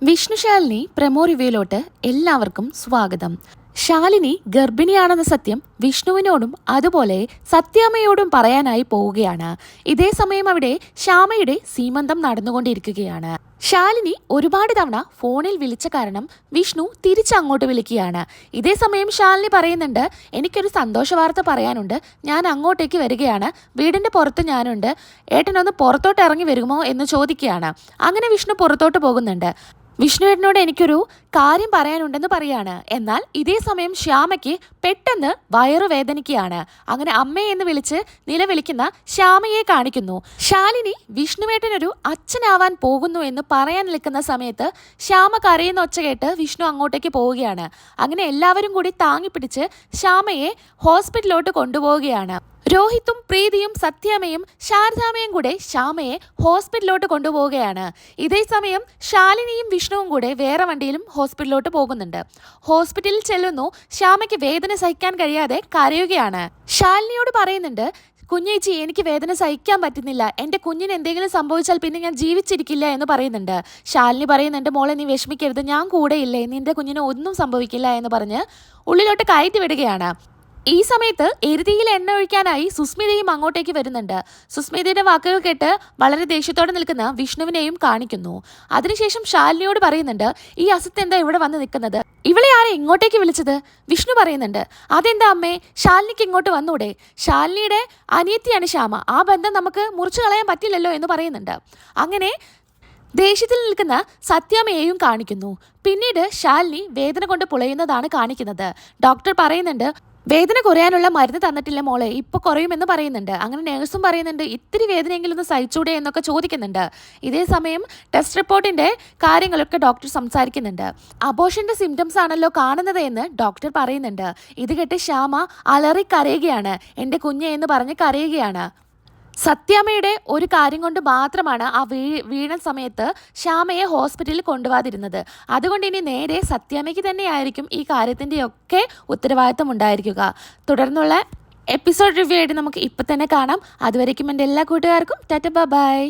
വിഷ്ണുശാലിനി promo റിവ്യൂലോട്ട് എല്ലാവർക്കും സ്വാഗതം. ശാലിനി ഗർഭിണിയാണെന്ന സത്യം വിഷ്ണുവിനോടും അതുപോലെ സത്യാമ്മയോടും പറയാനായി പോവുകയാണ്. ഇതേ സമയം അവിടെ ശ്യാമയുടെ സീമന്തം നടന്നുകൊണ്ടിരിക്കുകയാണ്. ശാലിനി ഒരുപാട് തവണ ഫോണിൽ വിളിച്ച കാരണം വിഷ്ണു തിരിച്ചങ്ങോട്ട് വിളിക്കുകയാണ്. ഇതേ സമയം ശാലിനി പറയുന്നുണ്ട്, എനിക്കൊരു സന്തോഷ വാർത്ത പറയാനുണ്ട്, ഞാൻ അങ്ങോട്ടേക്ക് വരികയാണ്, വീടിന്റെ പുറത്ത് ഞാനുണ്ട്, ഏട്ടനൊന്ന് പുറത്തോട്ട് ഇറങ്ങി വരുമോ എന്ന് ചോദിക്കുകയാണ്. അങ്ങനെ വിഷ്ണു പുറത്തോട്ട് പോകുന്നുണ്ട്. വിഷ്ണുവേട്ടനോട് എനിക്കൊരു കാര്യം പറയാനുണ്ടെന്ന് പറയാണ്. എന്നാൽ ഇതേ സമയം ശ്യാമയ്ക്ക് പെട്ടെന്ന് വയറുവേദനിക്കുകയാണ്. അങ്ങനെ അമ്മയെ എന്ന് വിളിച്ച് നിലവിളിക്കുന്ന ശ്യാമയെ കാണിക്കുന്നു. ശാലിനി വിഷ്ണുവേട്ടനൊരു അച്ഛനാവാൻ പോകുന്നു എന്ന് പറയാൻ നിൽക്കുന്ന സമയത്ത് ശ്യാമ കരയുന്ന ഒച്ച കേട്ട് വിഷ്ണു അങ്ങോട്ടേക്ക് പോവുകയാണ്. അങ്ങനെ എല്ലാവരും കൂടി താങ്ങിപ്പിടിച്ച് ശ്യാമയെ ഹോസ്പിറ്റലിലോട്ട് കൊണ്ടുപോവുകയാണ്. രോഹിത്തും പ്രീതിയും സത്യാമ്മയും ശാരദാമ്മയും കൂടെ ശ്യാമയെ ഹോസ്പിറ്റലിലോട്ട് കൊണ്ടുപോവുകയാണ്. ഇതേ സമയം ശാലിനിയും വിഷ്ണുവും കൂടെ വേറെ വണ്ടിയിലും ഹോസ്പിറ്റലിലോട്ട് പോകുന്നുണ്ട്. ഹോസ്പിറ്റലിൽ ചെല്ലുന്നു. ശ്യാമയ്ക്ക് വേദന സഹിക്കാൻ കഴിയാതെ കരയുകയാണ്. ശാലിനിയോട് പറയുന്നുണ്ട്, കുഞ്ഞേച്ചി, എനിക്ക് വേദന സഹിക്കാൻ പറ്റുന്നില്ല, എൻ്റെ കുഞ്ഞിന് എന്തെങ്കിലും സംഭവിച്ചാൽ പിന്നെ ഞാൻ ജീവിച്ചിരിക്കില്ല എന്ന് പറയുന്നുണ്ട്. ശാലിനി പറയുന്നുണ്ട്, മോളെ നീ വിഷമിക്കരുത്, ഞാൻ കൂടെ ഇല്ലേ, നിന്റെ കുഞ്ഞിന് ഒന്നും സംഭവിക്കില്ല എന്ന് പറഞ്ഞ് ഉള്ളിലോട്ട് കയറ്റി വിടുകയാണ്. ഈ സമയത്ത് എരുതിയിൽ എണ്ണ ഒഴിക്കാനായി സുസ്മിതയും അങ്ങോട്ടേക്ക് വരുന്നുണ്ട്. സുസ്മിതയുടെ വാക്കുകൾ കേട്ട് വളരെ ദേഷ്യത്തോടെ നിൽക്കുന്ന വിഷ്ണുവിനെയും കാണിക്കുന്നു. അതിനുശേഷം ശാലിനിയോട് പറയുന്നുണ്ട്, ഈ അസത്ത് എന്താ ഇവിടെ വന്ന് നിൽക്കുന്നത്, ഇവളെ ആരെ ഇങ്ങോട്ടേക്ക് വിളിച്ചത്? വിഷ്ണു പറയുന്നുണ്ട്, അതെന്താ അമ്മേ, ശാലിനിക്ക് ഇങ്ങോട്ട് വന്നൂടെ, ശാലിനിയുടെ അനിയത്തിയാണ് ശ്യാമ, ആ ബന്ധം നമുക്ക് മുറിച്ചു കളയാൻ പറ്റില്ലല്ലോ എന്ന് പറയുന്നുണ്ട്. അങ്ങനെ ദേഷ്യത്തിൽ നിൽക്കുന്ന സത്യാമ്മയെയും കാണിക്കുന്നു. പിന്നീട് ശാലിനി വേദന കൊണ്ട് പുളയുന്നതാണ് കാണിക്കുന്നത്. ഡോക്ടർ പറയുന്നുണ്ട്, വേദന കുറയാനുള്ള മരുന്ന് തന്നിട്ടില്ല മോളെ, ഇപ്പോൾ കുറയുമെന്ന് പറയുന്നുണ്ട്. അങ്ങനെ നേഴ്സും പറയുന്നുണ്ട്, ഇത്തിരി വേദനയെങ്കിലും ഒന്ന് സഹിച്ചൂടെ എന്നൊക്കെ ചോദിക്കുന്നുണ്ട്. ഇതേ സമയം ടെസ്റ്റ് റിപ്പോർട്ടിന്റെ കാര്യങ്ങളൊക്കെ ഡോക്ടർ സംസാരിക്കുന്നുണ്ട്. അബോഷന്റെ സിംറ്റംസ് ആണല്ലോ കാണുന്നത് എന്ന് ഡോക്ടർ പറയുന്നുണ്ട്. ഇത് കേട്ട് ശ്യാമ അലറി കരയുകയാണ്. എൻ്റെ കുഞ്ഞ് എന്ന് പറഞ്ഞ് കരയുകയാണ്. സത്യാമ്മയുടെ ഒരു കാര്യം കൊണ്ട് മാത്രമാണ് ആ വീണ സമയത്ത് ശ്യാമയെ ഹോസ്പിറ്റലിൽ കൊണ്ടുപോകാതിരുന്നത്. അതുകൊണ്ട് ഇനി നേരെ സത്യാമ്മയ്ക്ക് തന്നെയായിരിക്കും ഈ കാര്യത്തിൻ്റെയൊക്കെ ഉത്തരവാദിത്വം ഉണ്ടായിരിക്കുക. തുടർന്നുള്ള എപ്പിസോഡ് റിവ്യൂ ആയിട്ട് നമുക്ക് ഇപ്പം തന്നെ കാണാം. അതുവരേക്കും എൻ്റെ എല്ലാ കൂട്ടുകാർക്കും ടാറ്റ ബൈ.